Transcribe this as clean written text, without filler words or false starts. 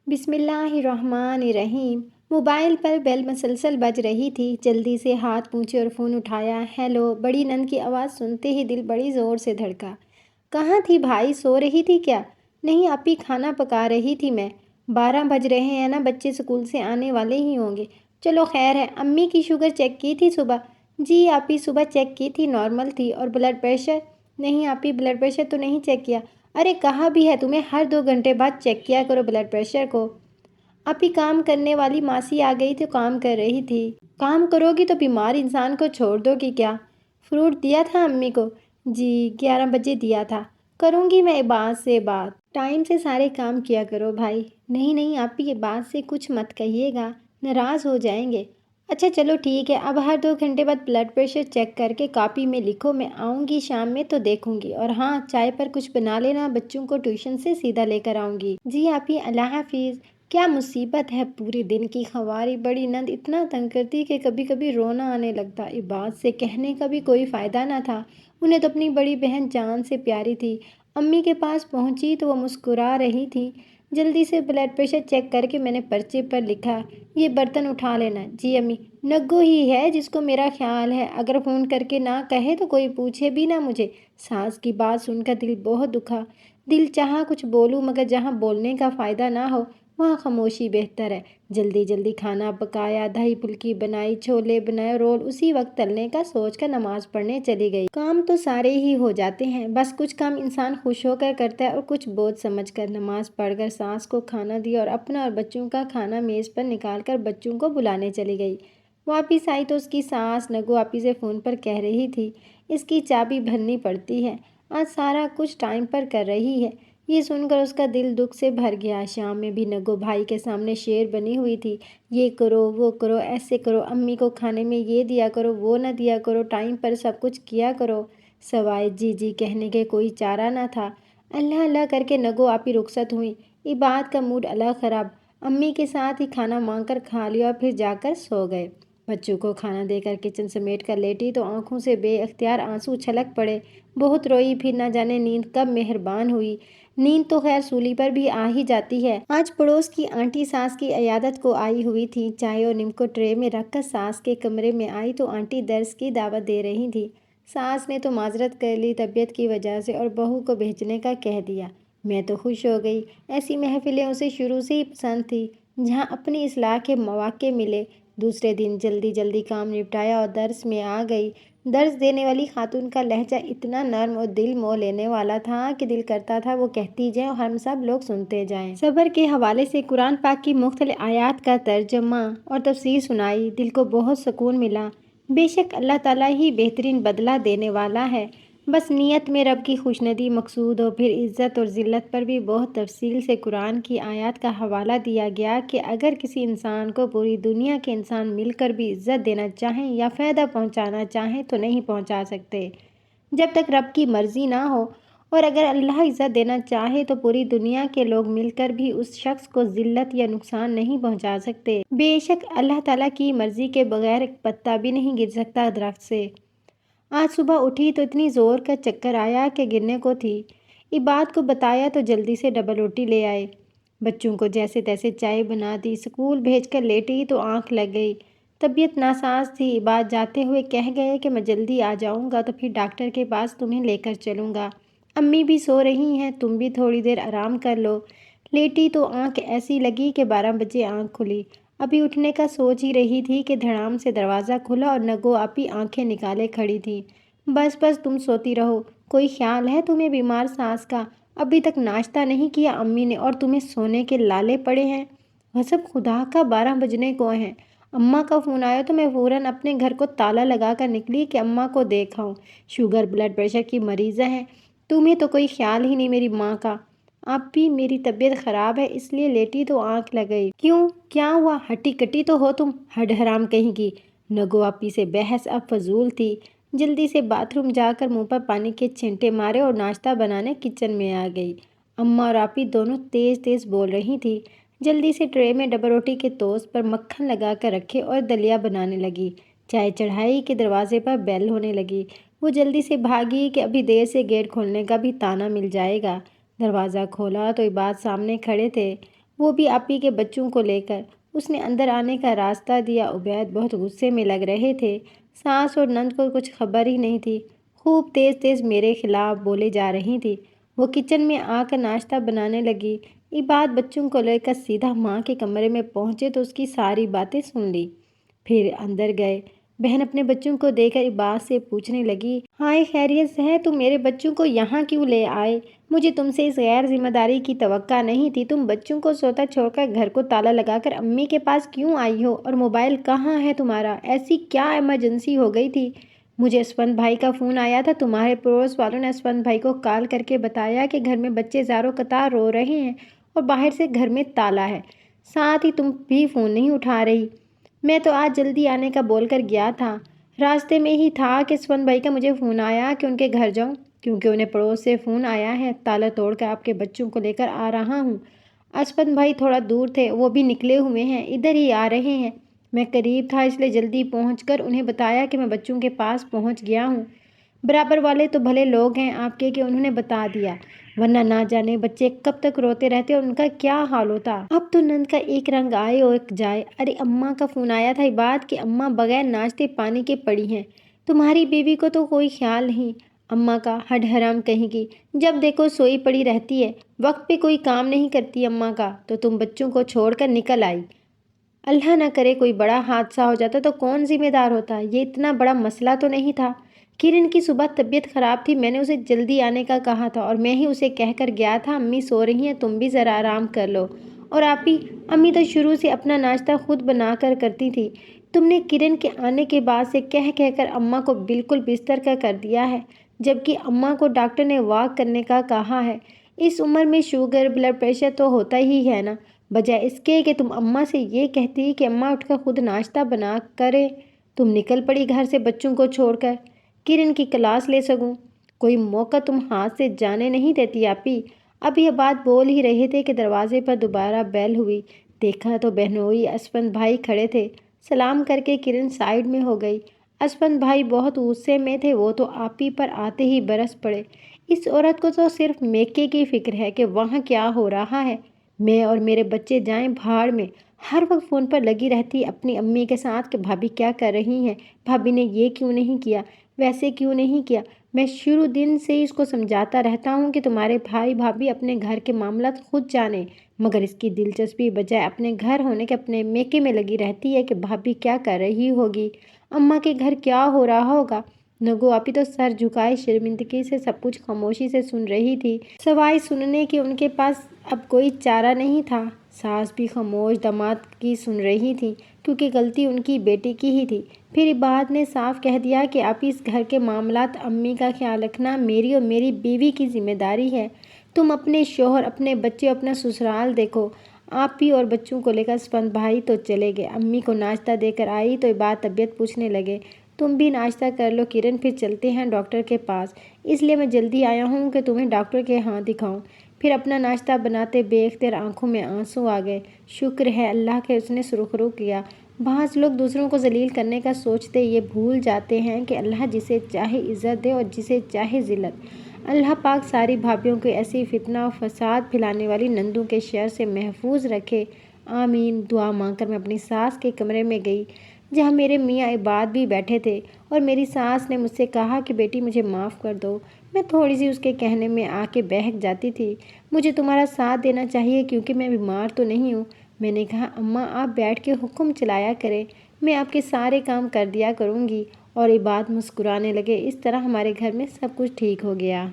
بسم اللہ الرحمن الرحیم۔ موبائل پر بیل مسلسل بج رہی تھی۔ جلدی سے ہاتھ پہنچے اور فون اٹھایا۔ ہیلو، بڑی نند کی آواز سنتے ہی دل بڑی زور سے دھڑکا۔ کہاں تھی بھائی، سو رہی تھی کیا؟ نہیں آپی، کھانا پکا رہی تھی میں۔ 12 بج رہے ہیں نا، بچے اسکول سے آنے والے ہی ہوں گے۔ چلو خیر ہے، امی کی شوگر چیک کی تھی صبح؟ جی آپی، صبح چیک کی تھی، نارمل تھی۔ اور بلڈ پریشر؟ نہیں آپی، بلڈ پریشر تو نہیں چیک کیا۔ ارے کہا بھی ہے تمہیں ہر 2 گھنٹے بعد چیک کیا کرو بلڈ پریشر کو۔ آپی کام کرنے والی ماسی آ گئی تو کام کر رہی تھی۔ کام کرو گی تو بیمار انسان کو چھوڑ دو گی کیا؟ فروٹ دیا تھا امی کو؟ جی 11 بجے دیا تھا۔ کروں گی میں عباس سے بات، ٹائم سے سارے کام کیا کرو بھائی۔ نہیں نہیں آپی، عباس سے کچھ مت کہیے گا، ناراض ہو جائیں گے۔ اچھا چلو ٹھیک ہے، اب ہر 2 گھنٹے بعد بلڈ پریشر چیک کر کے کاپی میں لکھو، میں آؤں گی شام میں تو دیکھوں گی۔ اور ہاں، چائے پر کچھ بنا لینا، بچوں کو ٹیوشن سے سیدھا لے کر آؤں گی۔ جی آپی، اللہ حافظ۔ کیا مصیبت ہے، پورے دن کی خواری بڑی نند اتنا تنگ کرتی کہ کبھی کبھی رونا آنے لگتا۔ عباس سے کہنے کا بھی کوئی فائدہ نہ تھا، انہیں تو اپنی بڑی بہن جان سے پیاری تھی۔ امی کے پاس پہنچی تو وہ مسکرا رہی تھی۔ جلدی سے بلڈ پریشر چیک کر کے میں نے پرچے پر لکھا، یہ برتن اٹھا لینا۔ جی امی۔ نگو ہی ہے جس کو میرا خیال ہے، اگر فون کر کے نہ کہے تو کوئی پوچھے بھی نہ مجھے۔ ساس کی بات سن کر دل بہت دکھا۔ دل چاہا کچھ بولوں، مگر جہاں بولنے کا فائدہ نہ ہو وہاں خاموشی بہتر ہے۔ جلدی جلدی کھانا پکایا، دہی پھلکی بنائی، چھولے بنائے، رول اسی وقت تلنے کا سوچ کر نماز پڑھنے چلی گئی۔ کام تو سارے ہی ہو جاتے ہیں، بس کچھ کام انسان خوش ہو کر کرتا ہے اور کچھ بوجھ سمجھ کر۔ نماز پڑھ کر ساس کو کھانا دیا اور اپنا اور بچوں کا کھانا میز پر نکال کر بچوں کو بلانے چلی گئی۔ واپس آئی تو اس کی ساس نگو آپی سے فون پر کہہ رہی تھی، اس کی چابی بھرنی پڑتی ہے، آج سارا کچھ ٹائم پر کر رہی ہے۔ یہ سن کر اس کا دل دکھ سے بھر گیا۔ شام میں بھی نگو بھائی کے سامنے شیر بنی ہوئی تھی، یہ کرو وہ کرو، ایسے کرو، امی کو کھانے میں یہ دیا کرو، وہ نہ دیا کرو، ٹائم پر سب کچھ کیا کرو۔ سوائے جی جی کہنے کے کوئی چارہ نہ تھا۔ اللہ اللہ کر کے نگو آپی رخصت ہوئی۔ عباد کا موڈ الگ خراب، امی کے ساتھ ہی کھانا مانگ کر کھا لیا اور پھر جا کر سو گئے۔ بچوں کو کھانا دے کر کچن سمیٹ کر لیٹی تو آنکھوں سے بے اختیار آنسو چھلک پڑے۔ بہت روئی، پھر نہ جانے نیند کب مہربان ہوئی۔ نیند تو خیر سولی پر بھی آ ہی جاتی ہے۔ آج پڑوس کی آنٹی ساس کی عیادت کو آئی ہوئی تھی۔ چائے اور نمکو ٹرے میں رکھ کر ساس کے کمرے میں آئی تو آنٹی درس کی دعوت دے رہی تھی۔ ساس نے تو معذرت کر لی طبیعت کی وجہ سے اور بہو کو بھیجنے کا کہہ دیا۔ میں تو خوش ہو گئی، ایسی محفلیں اسے شروع سے ہی پسند تھی جہاں اپنی اصلاح کے مواقع ملے۔ دوسرے دن جلدی جلدی کام نپٹایا اور درس میں آ گئی۔ درس دینے والی خاتون کا لہجہ اتنا نرم اور دل موہ لینے والا تھا کہ دل کرتا تھا وہ کہتی جائیں اور ہم سب لوگ سنتے جائیں۔ صبر کے حوالے سے قرآن پاک کی مختلف آیات کا ترجمہ اور تفسیر سنائی، دل کو بہت سکون ملا۔ بے شک اللہ تعالیٰ ہی بہترین بدلہ دینے والا ہے، بس نیت میں رب کی خوشنودی مقصود ہو۔ پھر عزت اور ذلت پر بھی بہت تفصیل سے قرآن کی آیات کا حوالہ دیا گیا کہ اگر کسی انسان کو پوری دنیا کے انسان مل کر بھی عزت دینا چاہیں یا فائدہ پہنچانا چاہیں تو نہیں پہنچا سکتے جب تک رب کی مرضی نہ ہو، اور اگر اللہ عزت دینا چاہے تو پوری دنیا کے لوگ مل کر بھی اس شخص کو ذلت یا نقصان نہیں پہنچا سکتے۔ بے شک اللہ تعالیٰ کی مرضی کے بغیر ایک پتا بھی نہیں گر سکتا درخت سے۔ آج صبح اٹھی تو اتنی زور کا چکر آیا کہ گرنے کو تھی۔ عباد کو بتایا تو جلدی سے ڈبل روٹی لے آئے۔ بچوں کو جیسے تیسے چائے بنا دی، اسکول بھیج کر لیٹی تو آنکھ لگ گئی۔ طبیعت ناساز تھی۔ عباد جاتے ہوئے کہہ گئے کہ میں جلدی آ جاؤں گا تو پھر ڈاکٹر کے پاس تمہیں لے کر چلوں گا۔ امی بھی سو رہی ہیں، تم بھی تھوڑی دیر آرام کر لو۔ لیٹی تو آنکھ ایسی لگی کہ 12 بجے آنکھ کھلی۔ ابھی اٹھنے کا سوچ ہی رہی تھی کہ دھڑام سے دروازہ کھلا اور نگو آپی آنکھیں نکالے کھڑی تھی۔ بس بس تم سوتی رہو، کوئی خیال ہے تمہیں بیمار ساس کا؟ ابھی تک ناشتہ نہیں کیا امی نے اور تمہیں سونے کے لالے پڑے ہیں۔ غصب خدا کا 12 بجنے کو ہیں۔ اماں کا فون آیا تو میں فوراً اپنے گھر کو تالا لگا کر نکلی کہ اماں کو دیکھاؤں۔ شوگر بلڈ پریشر کی مریضہ ہیں، تمہیں تو کوئی خیال ہی نہیں میری ماں کا۔ اب بھی میری طبیعت خراب ہے اس لیے لیٹی تو آنکھ لگ گئی۔ کیوں، کیا ہوا؟ ہٹی کٹی تو ہو تم، ہڈ حرام کہیں کی۔ نگو آپی سے بحث اب فضول تھی۔ جلدی سے باتھ روم جا کر منہ پر پانی کے چھینٹے مارے اور ناشتہ بنانے کچن میں آ گئی۔ اماں اور آپی دونوں تیز تیز بول رہی تھی۔ جلدی سے ٹرے میں ڈبل روٹی کے توست پر مکھن لگا کر رکھے اور دلیا بنانے لگی۔ چائے چڑھائی کہ دروازے پر بیل ہونے لگی۔ وہ جلدی سے بھاگی کہ ابھی دیر سے گیٹ کھولنے کا بھی تانا مل جائے گا۔ دروازہ کھولا تو عباد سامنے کھڑے تھے۔ وہ بھی آپی کے بچوں کو لے کر۔ اس نے اندر آنے کا راستہ دیا۔ عبید بہت غصے میں لگ رہے تھے۔ ساس اور نند کو کچھ خبر ہی نہیں تھی، خوب تیز تیز میرے خلاف بولے جا رہی تھی۔ وہ کچن میں آ کر ناشتہ بنانے لگی۔ عباد بچوں کو لے کر سیدھا ماں کے کمرے میں پہنچے تو اس کی ساری باتیں سن لی۔ پھر اندر گئے۔ بہن اپنے بچوں کو دیکھ کر عباد سے پوچھنے لگی، ہائے خیریت سے ہے؟ تم میرے بچوں کو یہاں کیوں لے آئے؟ مجھے تم سے اس غیر ذمہ داری کی توقع نہیں تھی۔ تم بچوں کو سوتا چھوڑ کر گھر کو تالا لگا کر امی کے پاس کیوں آئی ہو؟ اور موبائل کہاں ہے تمہارا؟ ایسی کیا ایمرجنسی ہو گئی تھی؟ مجھے اسفند بھائی کا فون آیا تھا۔ تمہارے پڑوس والوں نے اسفند بھائی کو کال کر کے بتایا کہ گھر میں بچے زاروں قطار رو رہے ہیں اور باہر سے گھر میں تالا ہے۔ ساتھ ہی تم بھی فون نہیں اٹھا رہی۔ میں تو آج جلدی آنے کا بول کر گیا تھا، راستے میں ہی تھا کہ اسفند بھائی کا مجھے فون آیا کہ ان کے گھر جاؤں، کیونکہ انہیں پڑوس سے فون آیا ہے، تالا توڑ کر آپ کے بچوں کو لے کر آ رہا ہوں۔ اسفند بھائی تھوڑا دور تھے، وہ بھی نکلے ہوئے ہیں، ادھر ہی آ رہے ہیں۔ میں قریب تھا اس لیے جلدی پہنچ کر انہیں بتایا کہ میں بچوں کے پاس پہنچ گیا ہوں۔ برابر والے تو بھلے لوگ ہیں آپ کے کہ انہوں نے بتا دیا، ورنہ نہ جانے بچے کب تک روتے رہتے اور ان کا کیا حال ہوتا۔ اب تو نند کا ایک رنگ آئے اور ایک جائے۔ ارے اماں کا فون آیا تھا عباد کہ اماں بغیر ناشتے پانی کے پڑی ہیں، تمہاری بیوی کو تو کوئی خیال نہیں۔ اماں کا ہڈ حرام کہیں گی، جب دیکھو سوئی پڑی رہتی ہے، وقت پہ کوئی کام نہیں کرتی اماں کا، تو تم بچوں کو چھوڑ کر نکل آئی۔ اللہ نہ کرے کوئی بڑا حادثہ ہو جاتا تو کون ذمہ دار ہوتا؟ یہ اتنا بڑا مسئلہ تو نہیں تھا۔ کرن کی صبح طبیعت خراب تھی، میں نے اسے جلدی آنے کا کہا تھا اور میں ہی اسے کہہ کر گیا تھا امی سو رہی ہیں، تم بھی ذرا آرام کر لو۔ اور آپی، امی تو شروع سے اپنا ناشتہ خود بنا کر کرتی تھی، تم نے کرن کے آنے کے بعد سے کہہ کر اماں کو بالکل بستر کا کر دیا ہے، جبکہ اماں کو ڈاکٹر نے واک کرنے کا کہا ہے۔ اس عمر میں شوگر بلڈ پریشر تو ہوتا ہی ہے نا، بجائے اس کے کہ تم اماں سے یہ کہتی کہ اماں اٹھ کر خود ناشتہ بنا کرے، تم نکل پڑی گھر سے بچوں کو چھوڑ کر، کرن کی کلاس لے سکوں۔ کوئی موقع تم ہاتھ سے جانے نہیں دیتی آپی۔ اب یہ بات بول ہی رہے تھے کہ دروازے پر دوبارہ بیل ہوئی۔ دیکھا تو بہنوئی اسفند بھائی کھڑے تھے۔ سلام کر کے کرن سائڈ میں ہو گئی۔ اسفند بھائی بہت غصے میں تھے، وہ تو آپی پر آتے ہی برس پڑے۔ اس عورت کو تو صرف میکے کی فکر ہے کہ وہاں کیا ہو رہا ہے، میں اور میرے بچے جائیں بھاڑ میں۔ ہر وقت فون پر لگی رہتی اپنی امی کے ساتھ کہ بھابھی کیا کر رہی ہیں، بھابھی نے یہ کیوں نہیں کیا، ویسے کیوں نہیں کیا۔ میں شروع دن سے اس کو سمجھاتا رہتا ہوں کہ تمہارے بھائی بھابھی اپنے گھر کے معاملات خود جانیں، مگر اس کی دلچسپی بجائے اپنے گھر ہونے کے اپنے میکے میں لگی رہتی ہے کہ بھابھی کیا کر رہی ہوگی، اماں کے گھر کیا ہو رہا ہوگا۔ نگو آپی تو سر جھکائے شرمندگی سے سب کچھ خاموشی سے سن رہی تھی، سوائے سننے کے ان کے پاس اب کوئی چارہ نہیں تھا۔ ساس بھی خاموش داماد کی سن رہی تھی، کیونکہ غلطی ان کی بیٹی کی ہی تھی۔ پھر عباد نے صاف کہہ دیا کہ آپی اس گھر کے معاملات امی کا خیال رکھنا میری اور میری بیوی کی ذمہ داری ہے۔ تم اپنے شوہر، اپنے بچے، اپنا سسرال دیکھو۔ آپی اور بچوں کو لے کر اسفند بھائی تو چلے گئے۔ امی کو ناشتہ دے کر آئی تو عباد طبیعت پوچھنے لگے، تم بھی ناشتہ کر لو کرن، پھر چلتے ہیں ڈاکٹر کے پاس، اس لیے میں جلدی آیا ہوں کہ تمہیں ڈاکٹر کے ہاں دکھاؤں۔ پھر اپنا ناشتہ بناتے بے اختیار آنکھوں میں آنسو آ گئے۔ شکر ہے اللہ کہ اس نے سرخرو کیا۔ بعض لوگ دوسروں کو ذلیل کرنے کا سوچتے یہ بھول جاتے ہیں کہ اللہ جسے چاہے عزت دے اور جسے چاہے ذلت۔ اللہ پاک ساری بھابھیوں کو ایسی فتنہ و فساد پھیلانے والی نندوں کے شر سے محفوظ رکھے، آمین۔ دعا مانگ کر میں اپنی ساس کے کمرے میں گئی، جہاں میرے میاں عباد بھی بیٹھے تھے، اور میری ساس نے مجھ سے کہا کہ بیٹی مجھے معاف کر دو۔ میں تھوڑی سی اس کے کہنے میں آ کے بہک جاتی تھی، مجھے تمہارا ساتھ دینا چاہیے کیونکہ میں بیمار تو نہیں ہوں۔ میں نے کہا اماں آپ بیٹھ کے حکم چلایا کریں، میں آپ کے سارے کام کر دیا کروں گی، اور عباد مسکرانے لگے۔ اس طرح ہمارے گھر میں سب کچھ ٹھیک ہو گیا۔